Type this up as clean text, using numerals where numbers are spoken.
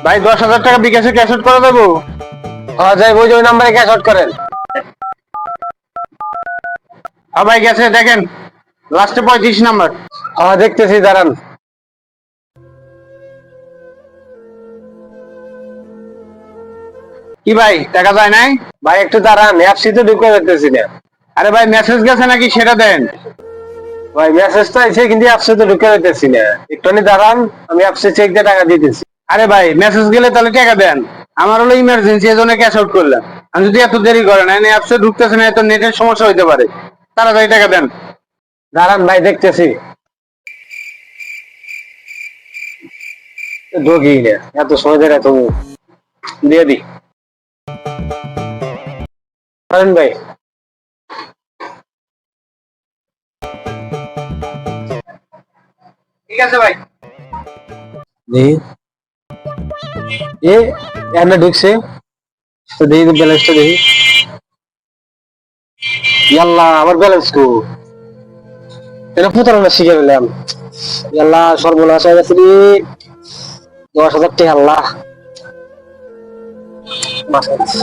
ভাই 10,000 টাকা বিকাশে ক্যাশ আউট করে দেবো। হ্যাঁ যাই, ওই নাম্বারে ক্যাশ আউট করেন। হ্যাঁ ভাই গেছে, দেখেন লাস্টে 35 নাম্বার। হ্যাঁ দেখতেছি, দাঁড়ান। কি ভাই টাকা যায় নাই? ভাই একটু দাঁড়ান, অ্যাপসি তো ঢুকে যেতেছি না। আরে ভাই মেসেজ গেছে নাকি সেটা দেন। ভাই মেসেজ তো আছে কিন্তু অ্যাপসে তো ঢুকে যেতেছি না, একটুখানি দাঁড়ান, আমি অ্যাপসে চেক দিয়ে টাকা দিতেছি। আরে ভাই মেসেজ গেলে তাহলে টাকা দেন। আমার হলো ইমার্জেন্সি, এজন্য ক্যাশ আউট করলাম। আমি যদি এত দেরি করেন অ্যাপসে ঢুকতেছে না, এত নেটের সমস্যা হইতে পারে। তাড়াতাড়ি টাকা দেন। দাঁড়ান ভাই দেখতেছি। ঢুকি না, এত সময় ধরে তুমি দিয়ে দি করেন ভাই। ঠিক আছে ভাই। দেখি এ এনে ঢুকছে তো, দেখি ব্যালেন্সটা দেখি। ইয়াল্লা আমার ব্যালেন্স কো, এটা প্রতারণা শিখে ফেললাম। ইয়াল্লা সর্বনাশ হয়ে গেছে রে, 10,000 টাকা। আল্লাহ বাঁচাইছে।